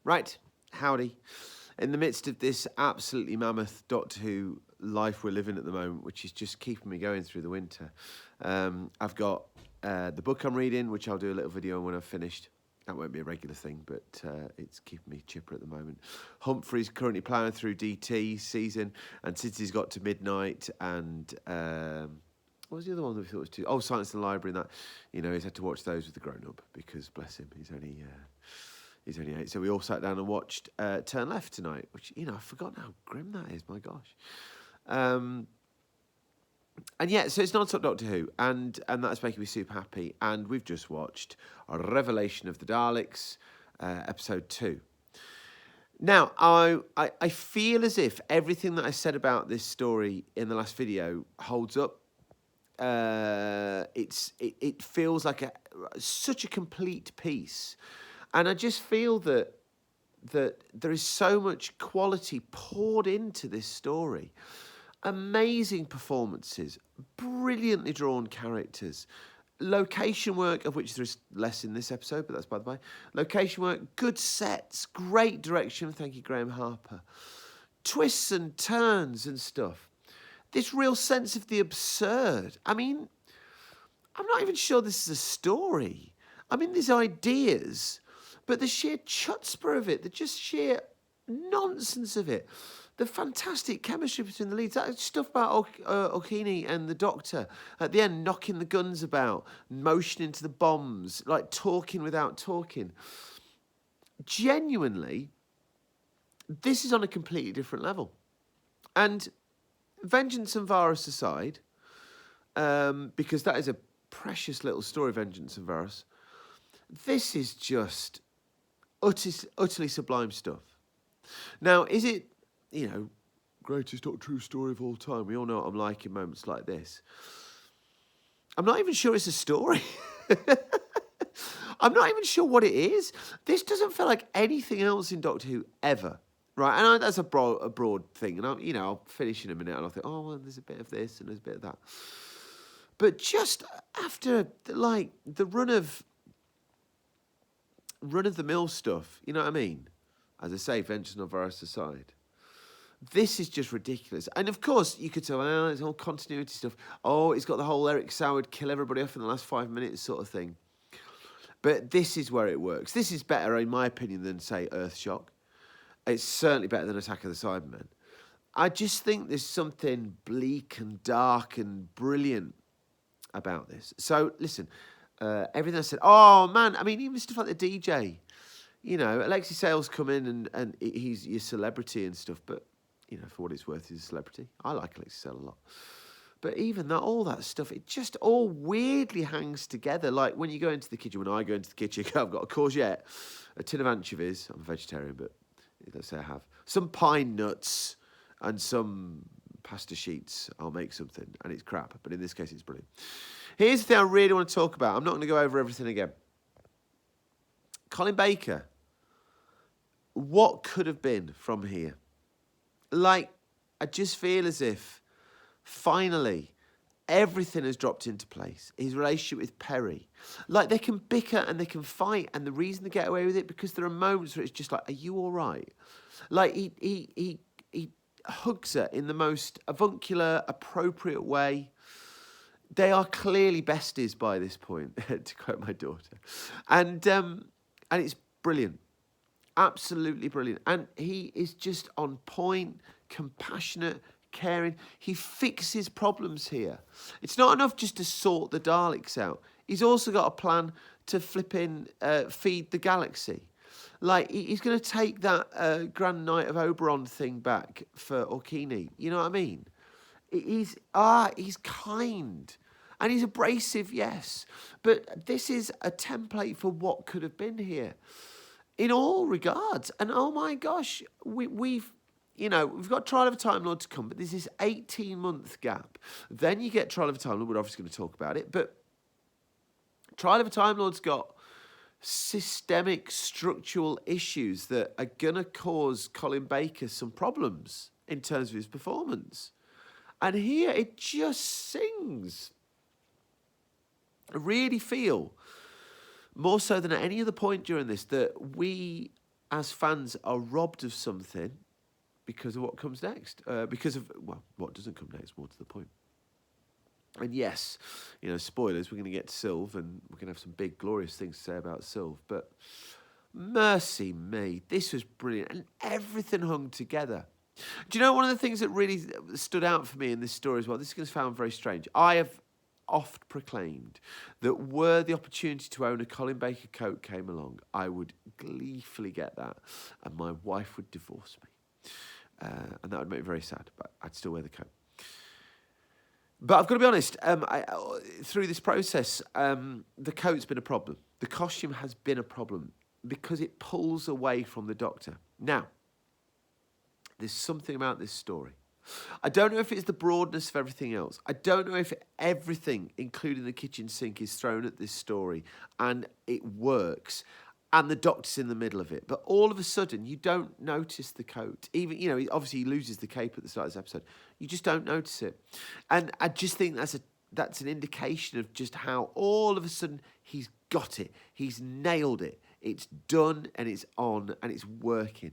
Right, howdy. In the midst of this absolutely mammoth Doctor Who life we're living at the moment, which is just keeping me going through the winter, I've got the book I'm reading, which I'll do a little video on when I've finished. That won't be a regular thing, but it's keeping me chipper at the moment. Humphrey's currently ploughing through DT season, and City's got to midnight, and what was the other one that we thought was too? Oh, Science in the Library, and that, he's had to watch those with the grown-up, because, bless him, he's only 8. So we all sat down and watched Turn Left tonight, which, I've forgotten how grim that is, my gosh. And yeah, so it's non-stop Doctor Who, and that's making me super happy. And we've just watched a Revelation of the Daleks, episode 2. Now, I feel as if everything that I said about this story in the last video holds up. It feels like such a complete piece, and I just feel that there is so much quality poured into this story. Amazing performances, brilliantly drawn characters, location work, of which there's less in this episode, but that's by the way. Location work, good sets, great direction, thank you, Graham Harper. Twists and turns and stuff. This real sense of the absurd. I mean, I'm not even sure this is a story. I mean, there's ideas, but the sheer chutzpah of it, the just sheer nonsense of it, the fantastic chemistry between the leads, that stuff about Okini and the Doctor at the end, knocking the guns about, motioning to the bombs, like talking without talking. Genuinely, this is on a completely different level. And Vengeance and Varus aside, because that is a precious little story, Vengeance and Varus, this is just utterly sublime stuff. Now, is it, greatest not true story of all time? We all know what I'm like in moments like this. I'm not even sure it's a story. I'm not even sure what it is. This doesn't feel like anything else in Doctor Who ever. Right, and that's a broad thing, and I'll finish in a minute, and I'll think, oh, well, there's a bit of this and there's a bit of that. But just after, like, the run of the mill stuff, you know what I mean? As I say, Vengeance on Varus aside, this is just ridiculous. And of course, you could say, well, it's all continuity stuff. Oh, it's got the whole Eric Soward kill everybody off in the last 5 minutes sort of thing. But this is where it works. This is better, in my opinion, than, say, Earthshock. It's certainly better than Attack of the Cybermen. I just think there's something bleak and dark and brilliant about this. So, listen, everything I said, oh, man, I mean, even stuff like the DJ, Alexei Sales come in and he's your celebrity and stuff, but, for what it's worth, he's a celebrity. I like Alexei Sales a lot. But even that, all that stuff, it just all weirdly hangs together. Like when you go into the kitchen, when I go into the kitchen, I've got a courgette, a tin of anchovies. I'm a vegetarian, but let's say I have some pine nuts and some pasta sheets. I'll make something, and it's crap, but in this case, it's brilliant. Here's the thing I really want to talk about. I'm not going to go over everything again. Colin Baker. What could have been from here? Like, I just feel as if finally everything has dropped into place. His relationship with Perry. Like, they can bicker and they can fight, and the reason they get away with it, because there are moments where it's just like, are you all right? Like, he hugs her in the most avuncular, appropriate way. They are clearly besties by this point, to quote my daughter. And it's brilliant. Absolutely brilliant. And he is just on point, compassionate, caring. He fixes problems here. It's not enough just to sort the Daleks out. He's also got a plan to feed the galaxy. Like, he's going to take that Grand Knight of Oberon thing back for Okini. You know what I mean? He's kind. And he's abrasive, yes. But this is a template for what could have been here. In all regards. And oh my gosh, we've got Trial of a Time Lord to come, but there's this 18-month gap. Then you get Trial of a Time Lord. We're obviously going to talk about it, but Trial of a Time Lord's got systemic structural issues that are going to cause Colin Baker some problems in terms of his performance. And here it just sings. I really feel, more so than at any other point during this, that we as fans, are robbed of something because of what comes next. Because of, well, what doesn't come next, more to the point. And yes, you know, spoilers, we're going to get to Sylve, and we're going to have some big, glorious things to say about Sylve. But mercy me, this was brilliant. And everything hung together. Do you know one of the things that really stood out for me in this story as well? This is going to sound very strange. I have oft proclaimed that were the opportunity to own a Colin Baker coat came along, I would gleefully get that, and my wife would divorce me. And that would make me very sad, but I'd still wear the coat. But I've got to be honest, through this process, the coat's been a problem. The costume has been a problem because it pulls away from the Doctor. Now, there's something about this story. I don't know if it's the broadness of everything else. I don't know if everything, including the kitchen sink, is thrown at this story and it works and the Doctor's in the middle of it. But all of a sudden, you don't notice the coat. Even, you know, obviously he loses the cape at the start of this episode. You just don't notice it. And I just think that's an indication of just how all of a sudden he's got it. He's nailed it. It's done and it's on and it's working.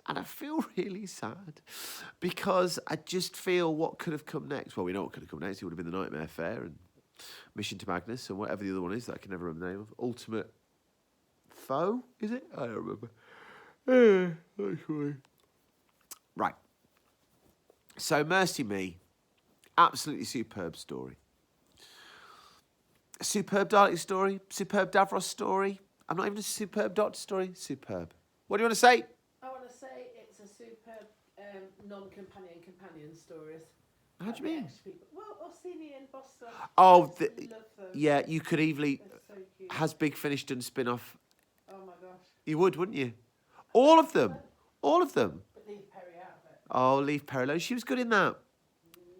And I feel really sad because I just feel what could have come next. Well, we know what could have come next. It would have been the Nightmare Fair and Mission to Magnus and whatever the other one is that I can never remember the name of. Ultimate Foe, is it? I don't remember. Right. So, mercy me, absolutely superb story. A superb Dalek story, superb Davros story. I'm not even a superb Doctor story. Superb. What do you want to say? I want to say it's a superb companion stories. How do you mean? Well, Orsini and Boston. Oh, love those. yeah, you could easily... So cute. Has Big Finish done spin-off? Oh my gosh. You would, wouldn't you? All of them. All of them. But leave Perry out of it. Oh, leave Perry alone. She was good in that.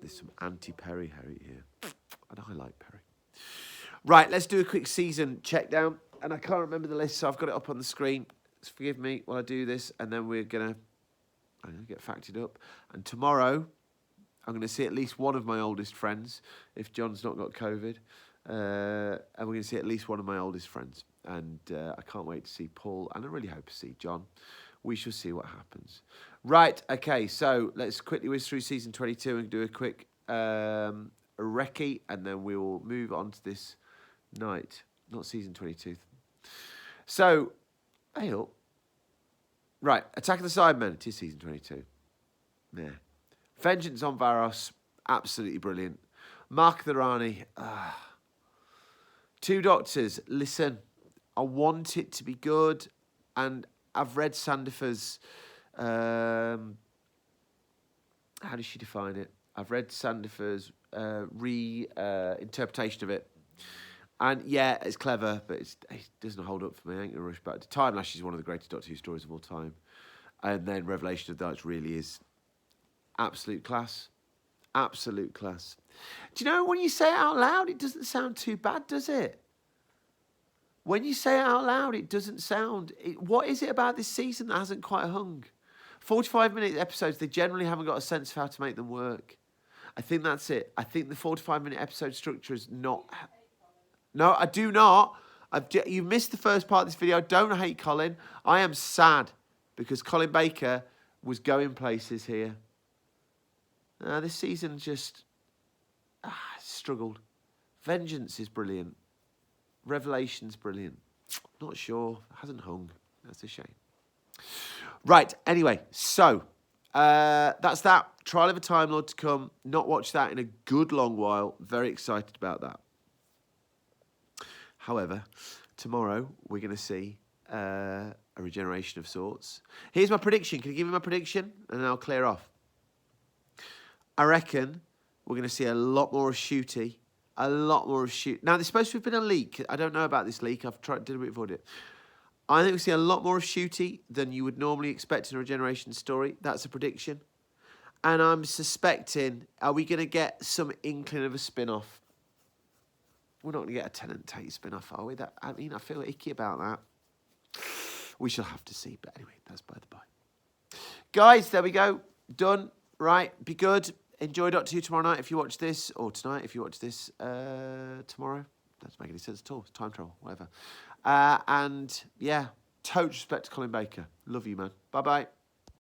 There's some anti-Perry Harry here. And I like Perry. Right, let's do a quick season check down. And I can't remember the list, so I've got it up on the screen. Forgive me while I do this. And then we're going to get factored up. And tomorrow, I'm going to see at least one of my oldest friends, if John's not got COVID. And we're going to see at least one of my oldest friends. And I can't wait to see Paul. And I really hope to see John. We shall see what happens. Right, okay, so let's quickly whiz through season 22 and do a quick recce. And then we will move on to this night. Not season 22. So, hey up. Right, Attack of the Cybermen. It is season 22. Yeah. Vengeance on Varos. Absolutely brilliant. Mark the Rani. Two Doctors. Listen, I want it to be good. And I've read Sandifer's... how does she define it? I've read Sandifer's interpretation of it. And yeah, it's clever, but it doesn't hold up for me. I ain't going to rush back to Time Lash is one of the greatest Doctor Who stories of all time. And then Revelation of the Daleks really is absolute class. Absolute class. Do you know when you say it out loud, it doesn't sound too bad, does it? When you say it out loud, it doesn't sound... what is it about this season that hasn't quite hung? 45-minute episodes, they generally haven't got a sense of how to make them work. I think that's it. I think the 45-minute episode structure is not... No, I do not. You missed the first part of this video. I don't hate Colin. I am sad because Colin Baker was going places here. This season just struggled. Vengeance is brilliant. Revelation's brilliant. Not sure. Hasn't hung. That's a shame. Right, anyway, so that's that. Trial of a Time Lord to come. Not watched that in a good long while. Very excited about that. However, tomorrow we're going to see a regeneration of sorts. Here's my prediction. Can you give me my prediction? And then I'll clear off. I reckon we're going to see a lot more of Shooty. A lot more of Shoot. Now, there's supposed to have been a leak. I don't know about this leak. I've tried to avoid it. I think we'll see a lot more of Shooty than you would normally expect in a regeneration story. That's a prediction. And I'm suspecting, are we going to get some inkling of a spin-off? We're not going to get a Tennant Tate spin-off, are we? I feel icky about that. We shall have to see. But anyway, that's by the by. Guys, there we go. Done. Right. Be good. Enjoy Doctor Who tomorrow night if you watch this. Or tonight if you watch this tomorrow. Doesn't make any sense at all. It's time travel. Whatever. And, yeah. Total respect to Colin Baker. Love you, man. Bye-bye.